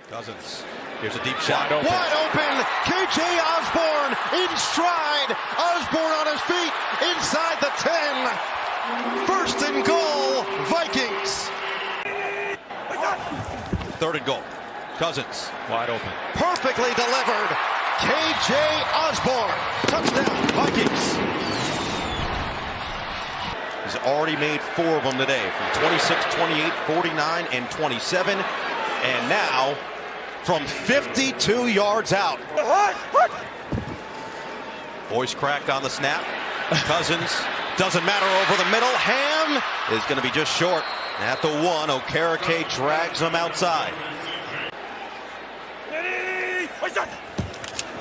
Cousins. Here's a deep shot. Wide open. KJ Osborne in stride. Osborne on his feet inside the 10. First and goal, Vikings. 3rd and goal. Cousins wide open. Perfectly delivered. KJ Osborne. Touchdown, Vikings. He's already made 4 of them today from 26, 28, 49, and 27. And now from 52 yards out. Voice crack on the snap. Cousins doesn't matter over the middle. Ham is going to be just short. At the 1, Okereke drags him outside.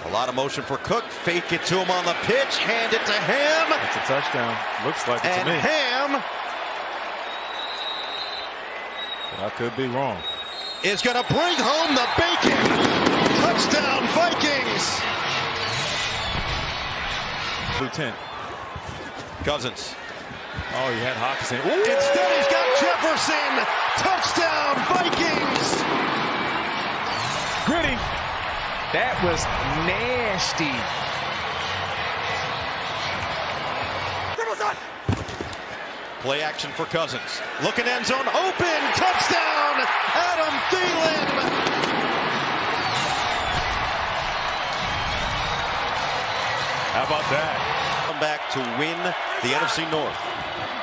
A lot of motion for Cook. Fake it to him on the pitch. Hand it to Ham. That's a touchdown. Looks like it to And me. Ham I could be wrong. is going to bring home the bacon. Touchdown, Vikings. Lieutenant. Cousins. Oh, he had Hawkinson. Instead, he's got Jefferson. Touchdown, Vikings. Gritty. That was nasty. Play action for Cousins. Looking end zone, open, touchdown, Adam Thielen. How about that? Come back to win the NFC North.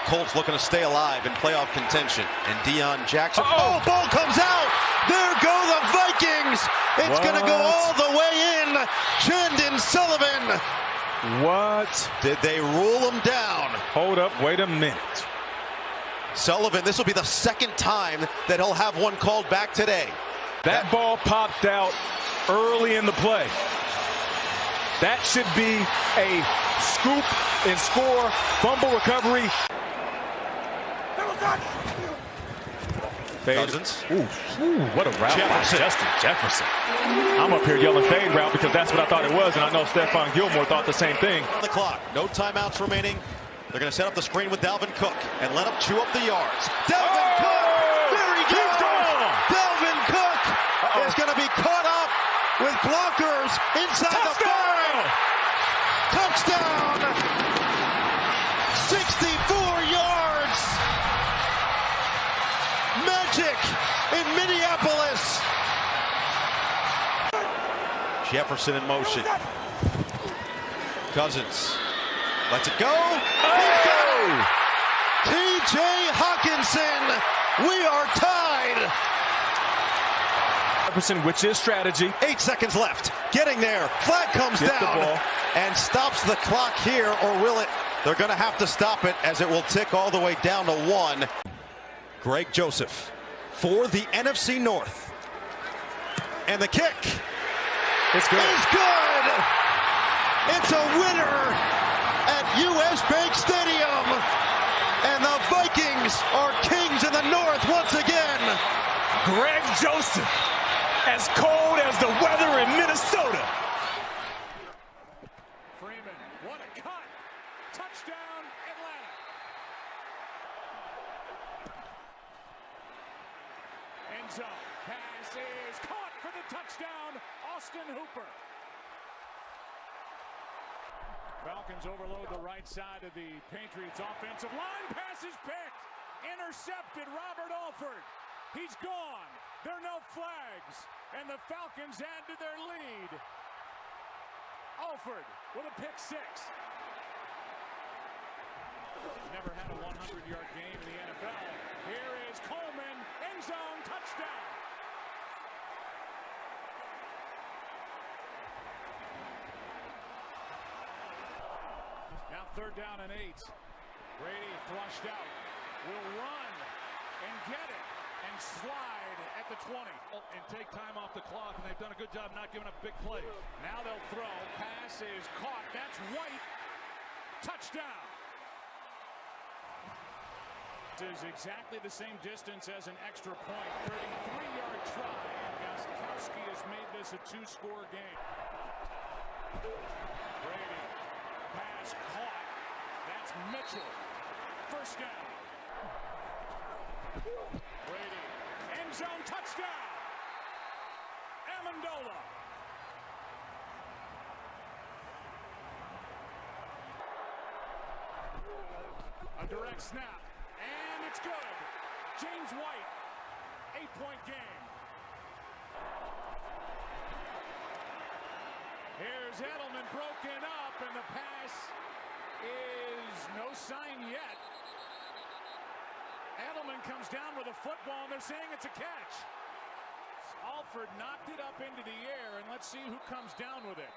Colts looking to stay alive in playoff contention. And Deion Jackson. Oh, ball comes out. There go the Vikings. It's going to go all the way in. Jendon Sullivan. What? Did they rule him down? Hold up, wait a minute. Sullivan, this will be the 2nd time that he'll have one called back today. That ball popped out early in the play. That should be a scoop and score, fumble recovery. Cousins. Ooh, what a route by Jefferson. Justin Jefferson. I'm up here yelling fade route because that's what I thought it was, and I know Stephon Gilmore thought the same thing. On the clock, no timeouts remaining. They're going to set up the screen with Dalvin Cook and let him chew up the yards. Dalvin Cook, there he goes. Dalvin Cook is going to be caught up with blockers inside the 5. Touchdown. 64 yards. Magic in Minneapolis. Jefferson in motion. Cousins lets it go. TJ Hawkinson, we are tied. Jefferson, which is strategy. 8 seconds left. Getting there. Flag comes Get the down ball. and stops the clock here, or will it? They're going to have to stop it as it will tick all the way down to 1. Greg Joseph for the NFC North. And the kick It's good. is good. It's a winner at US Bank Stadium. And the Vikings are kings in the North once again. Greg Joseph, as cold as the weather in Minnesota. Freeman, what a cut. Touchdown, Atlanta. End zone. Pass is caught for the touchdown, Austin Hooper. Falcons overload the right side of the Patriots offensive line. Pass is picked. Intercepted, Robert Alford. He's gone. There are no flags. And the Falcons add to their lead. Alford with a pick 6. Never had a 100-yard game in the NFL. Here is Coleman. End zone touchdown. Now 3rd down and 8. Brady flushed out. Will run and get it and slide at the 20 and take time off the clock, and they've done a good job not giving up big plays. Now they'll throw. Pass is caught. That's White. Touchdown. This is exactly the same distance as an extra point. 33-yard try, and Gostkowski has made this a 2-score game. Brady. Pass caught. That's Mitchell. First down. Brady. End zone touchdown. Amendola. A direct snap, and it's good. James White, 8-point game. Here's Edelman broken up, and the pass is no sign yet. Edelman comes down with a football, and they're saying it's a catch. Alford knocked it up into the air, and let's see who comes down with it.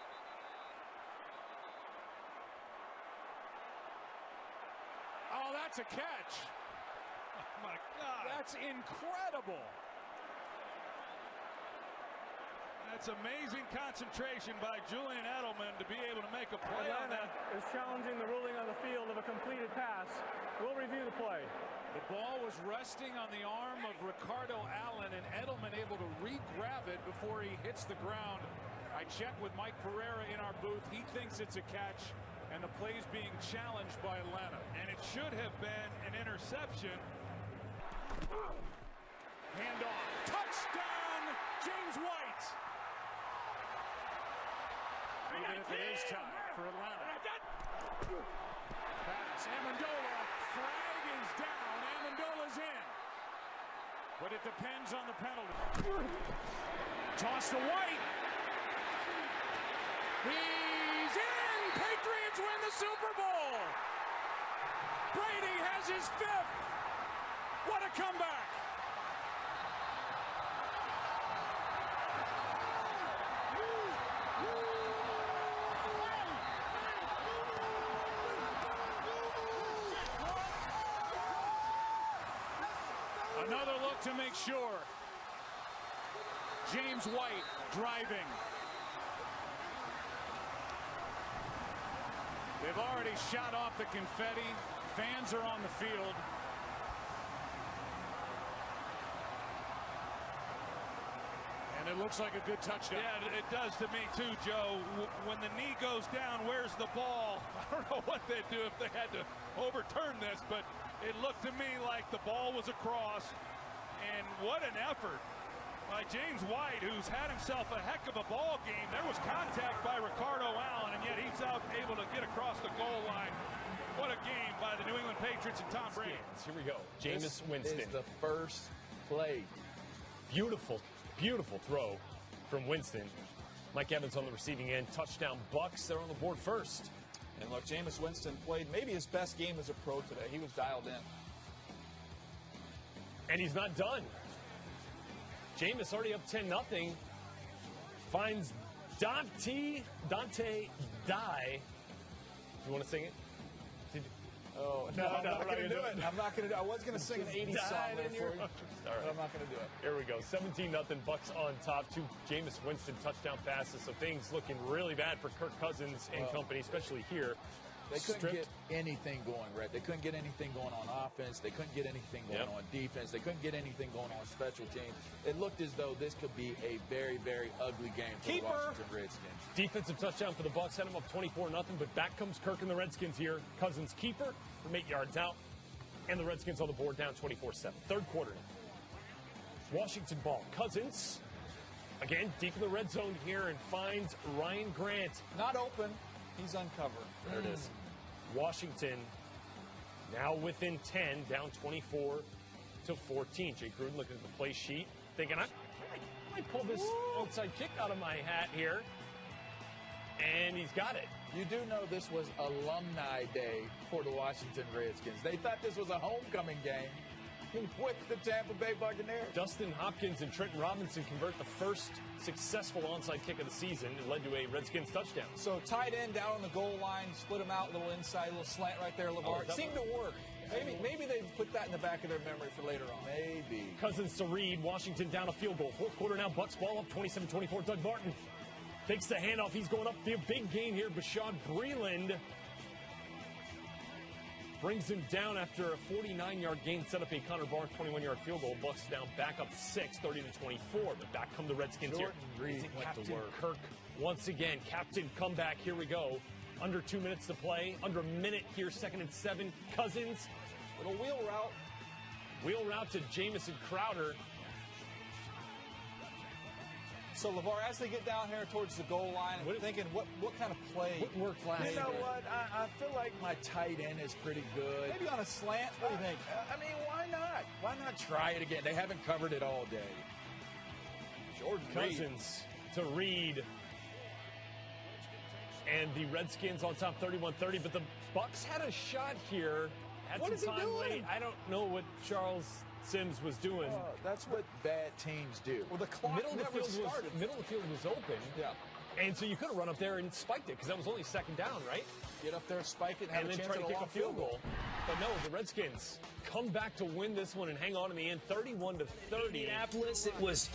Oh, that's a catch. Oh, my God. That's incredible. That's amazing concentration by Julian Edelman to be able to make a play on that. Is challenging the ruling on the field of a completed pass. We'll review the play. The ball was resting on the arm of Ricardo Allen, and Edelman able to re-grab it before he hits the ground. I checked with Mike Pereira in our booth. He thinks it's a catch, and the play's being challenged by Atlanta. And it should have been an interception. Handoff. Touchdown, James White. Even if it is time for Atlanta. Pass. Amendola. Flag is down. Amendola's in. But it depends on the penalty. Toss to White. He's in. Patriots win the Super Bowl. Brady has his 5th. What a comeback. Another look to make sure. James White driving. They've already shot off the confetti. Fans are on the field. And it looks like a good touchdown. Yeah, it does to me too, Joe. When the knee goes down, where's the ball? I don't know what they'd do if they had to overturn this, but it looked to me like the ball was across. And what an effort by James White, who's had himself a heck of a ball game. There was contact by Ricardo Allen, and yet he's out able to get across the goal line. What a game by the New England Patriots and Tom Brady. Here we go. Jameis Winston. This is the first play. Beautiful, beautiful throw from Winston. Mike Evans on the receiving end. Touchdown Bucs. They're on the board first. And look, Jameis Winston played maybe his best game as a pro today. He was dialed in. And he's not done. Jameis already up 10-0. Finds Dante Dye. You want to sing it? Oh, no, I'm not going to do it. I'm not going to do it. I was going to sing an 80s song there for you, but I'm not going to do it. Here we go. 17-0. Bucs on top. 2 Jameis Winston touchdown passes. So things looking really bad for Kirk Cousins and company, especially here. They couldn't get anything going, Red. They couldn't get anything going on offense. They couldn't get anything going on defense. They couldn't get anything going on special teams. It looked as though this could be a very, very ugly game for the Washington Redskins. Defensive touchdown for the Bucs. Had them up 24-0, but back comes Kirk and the Redskins here. Cousins keeper from 8 yards out. And the Redskins on the board down 24-7. Third quarter now. Washington ball. Cousins, again, deep in the red zone here and finds Ryan Grant. Not open. He's uncovered. There it is. Washington now within 10, down 24-14. Jay Gruden looking at the play sheet, thinking, I might pull this onside kick out of my hat here. And he's got it. You do know this was alumni day for the Washington Redskins. They thought this was a homecoming game with the Tampa Bay Buccaneers. Dustin Hopkins and Trenton Robinson convert the first successful onside kick of the season. It led to a Redskins touchdown. So tight end down on the goal line, split them out, a little inside, a little slant right there, LeVar. It seemed to work. Maybe they put that in the back of their memory for later on. Maybe. Cousins to Reed. Washington down a field goal. Fourth quarter now. Bucs ball up 27-24. Doug Martin takes the handoff. He's going up the big gain here. Bashaud Breeland brings him down after a 49-yard gain, set up a Connor Barth 21-yard field goal. Bucs down back up 6, 30-24. But back come the Redskins here. Captain Kirk once again. Captain comeback. Here we go. Under 2 minutes to play. Under a minute here. 2nd and 7. Cousins. Little wheel route. Wheel route to Jamison Crowder. So, LeVar, as they get down here towards the goal line, I'm thinking, what kind of play? What worked last You know what? I feel like my tight end is pretty good. Maybe on a slant? What do you think? I mean, why not? Why not try it again? They haven't covered it all day. Jordan Cousins to Reed. And the Redskins on top 31-30, but the Bucs had a shot here. Had What some is he time doing? late. I don't know what Charles Sims was doing. That's what bad teams do. Well, the clock Middle of the never field started. middle of the field was open. Yeah. And so you could have run up there and spiked it because that was only second down, right? Get up there, spike it, and have And a then chance try at to a kick long a field goal. But no, the Redskins come back to win this one and hang on in the end, 31-30. Indianapolis, it was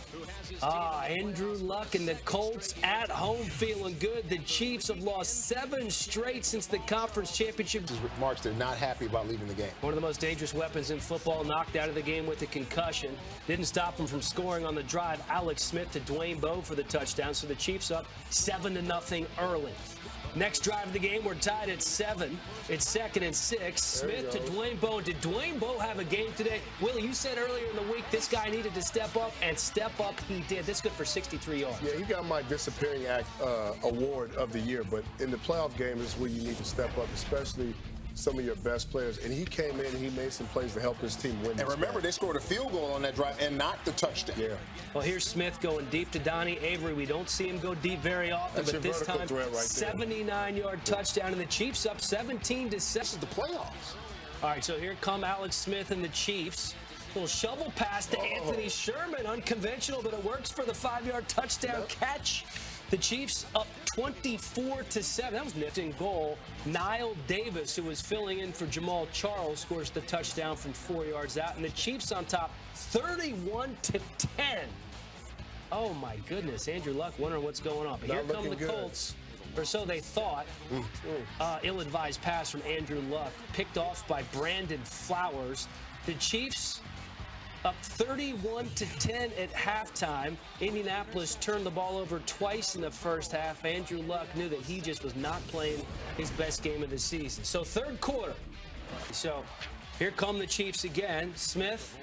Andrew Luck and the Colts at home feeling good. The Chiefs have lost 7 straight since the conference championship. His remarks, they're not happy about leaving the game. One of the most dangerous weapons in football, knocked out of the game with a concussion. Didn't stop him from scoring on the drive. Alex Smith to Dwayne Bowe for the touchdown. So the Chiefs up 7-0 early. Next drive of the game, we're tied at 7. It's 2nd and 6. Smith to Dwayne Bowe. Did Dwayne Bowe have a game today? Willie, you said earlier in the week this guy needed to step up, and step up he did. This is good for 63 yards. Yeah, he got my disappearing act award of the year, but in the playoff game is where you need to step up, especially some of your best players. And he came in and he made some plays to help his team win. And remember, they scored a field goal on that drive and not the touchdown. Yeah. Well, here's Smith going deep to Donnie Avery. We don't see him go deep very often, but this time, 79-yard touchdown, and the Chiefs up 17-7. This is the playoffs. All right, so here come Alex Smith and the Chiefs. Little shovel pass to Anthony Sherman, unconventional, but it works for the 5-yard touchdown catch. The Chiefs up 24-7. That was nifty goal. Niall Davis, who was filling in for Jamal Charles, scores the touchdown from 4 yards out, and the Chiefs on top 31-10. Oh my goodness, Andrew Luck wondering what's going on. But here come the Colts, or so they thought. Ill-advised pass from Andrew Luck, picked off by Brandon Flowers. The Chiefs up 31-10 at halftime. Indianapolis turned the ball over twice in the first half. Andrew Luck knew that he just was not playing his best game of the season. So third quarter. So here come the Chiefs again. Smith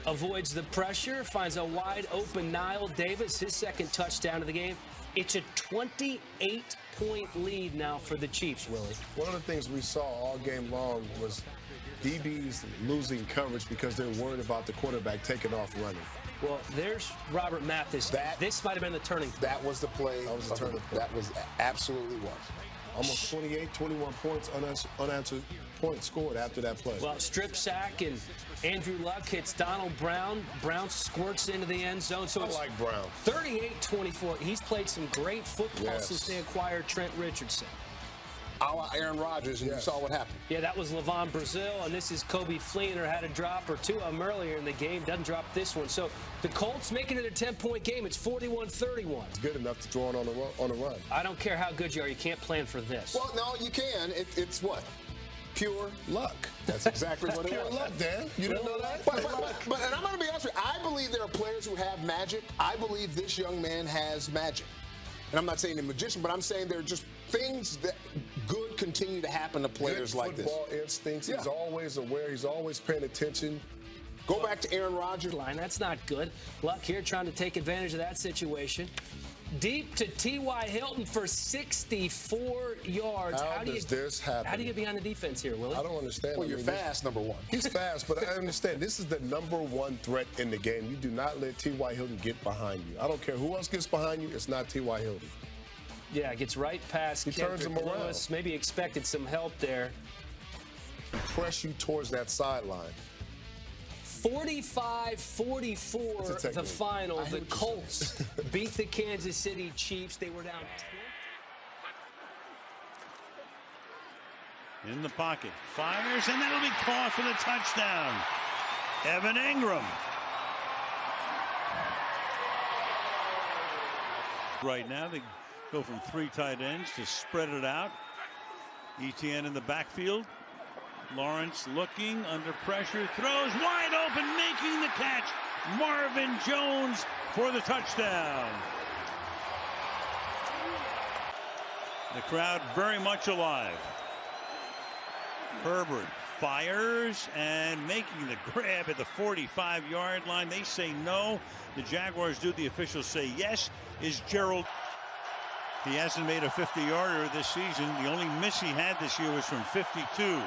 avoids the pressure, finds a wide open Niall Davis, his second touchdown of the game. It's a 28-point lead now for the Chiefs, Willie. One of the things we saw all game long was DBs losing coverage because they're worried about the quarterback taking off running. Well, there's Robert Mathis. This might have been the turning point. That was the play. That was the turning point. That was absolutely was. Almost 28, 21 points, unanswered points scored after that play. Well, strip sack, and Andrew Luck hits Donald Brown. Brown squirts into the end zone. So it's like Brown. 38-24. He's played some great football since they acquired Trent Richardson. A la Aaron Rodgers, and you saw what happened. Yeah, that was Levon Brazil, and this is Kobe Fleener. Had a drop or two of them earlier in the game. Doesn't drop this one. So the Colts making it a 10-point game. It's 41-31. It's good enough to throw it on the run. I don't care how good you are. You can't plan for this. Well, no, you can. It's what? Pure luck. That's exactly what it pure was. luck, Dan. You didn't know that? But and I'm going to be honest with you. I believe there are players who have magic. I believe this young man has magic. And I'm not saying a magician, but I'm saying there are just things that good continue to happen to players like this. Football instincts. He's always aware. He's always paying attention. Go back to Aaron Rodgers. Line. That's not good. Luck here trying to take advantage of that situation. Deep to T.Y. Hilton for 64 yards. How does this happen? How do you get behind the defense here, Willie? I don't understand. Well, you're fast, number one. He's fast, but I understand. This is the number one threat in the game. You do not let T.Y. Hilton get behind you. I don't care who else gets behind you. It's not T.Y. Hilton. Yeah, gets right past turns him around. Lewis. Maybe expected some help there. Press you towards that sideline. 45-44, the final. The Colts beat the Kansas City Chiefs. They were down 10. In the pocket. Fires, and that'll be caught for the touchdown. Evan Ingram. Right now, they go from 3 tight ends to spread it out. ETN in the backfield. Lawrence looking under pressure, throws wide open, making the catch. Marvin Jones for the touchdown. The crowd very much alive. Herbert fires and making the grab at the 45-yard line. They say no. The Jaguars do. The officials say yes. Is Gerald. He hasn't made a 50-yarder this season. The only miss he had this year was from 52.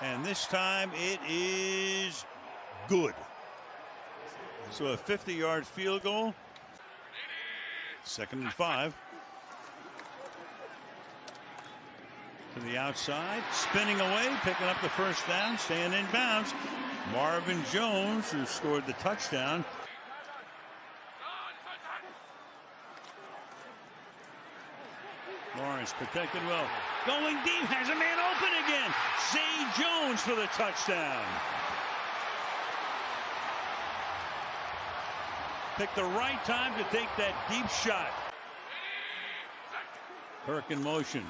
And this time it is good. So a 50-yard field goal. 2nd and 5. To the outside, spinning away, picking up the first down, staying in bounds. Marvin Jones, who scored the touchdown. Lawrence protected well. Going deep, has a man open again. Zay Jones for the touchdown. Picked the right time to take that deep shot. Kirk in motion.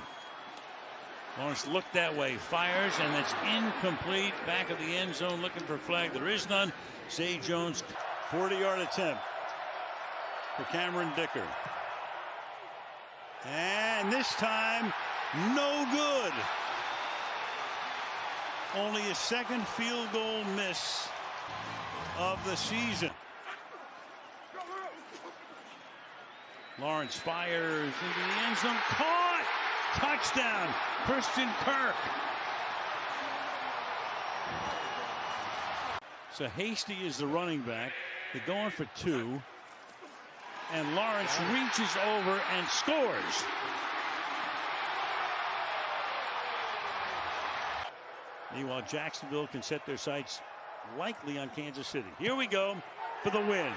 Lawrence looked that way, fires, and it's incomplete. Back of the end zone, looking for flag. There is none. Zay Jones, 40-yard attempt for Cameron Dicker. And this time, no good. Only a 2nd field goal miss of the season. Lawrence fires into the end zone. Caught! Touchdown, Christian Kirk. So Hasty is the running back. They're going for 2. And Lawrence reaches over and scores. Meanwhile, Jacksonville can set their sights likely on Kansas City. Here we go for the win.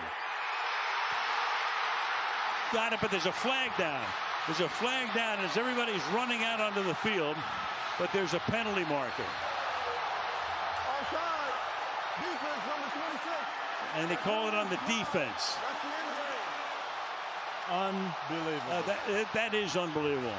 Got it, but there's a flag down. There's a flag down as everybody's running out onto the field, but there's a penalty marker. Offside. Defense number 26. And they call it on the defense. That's the end of the game. Unbelievable. That is unbelievable.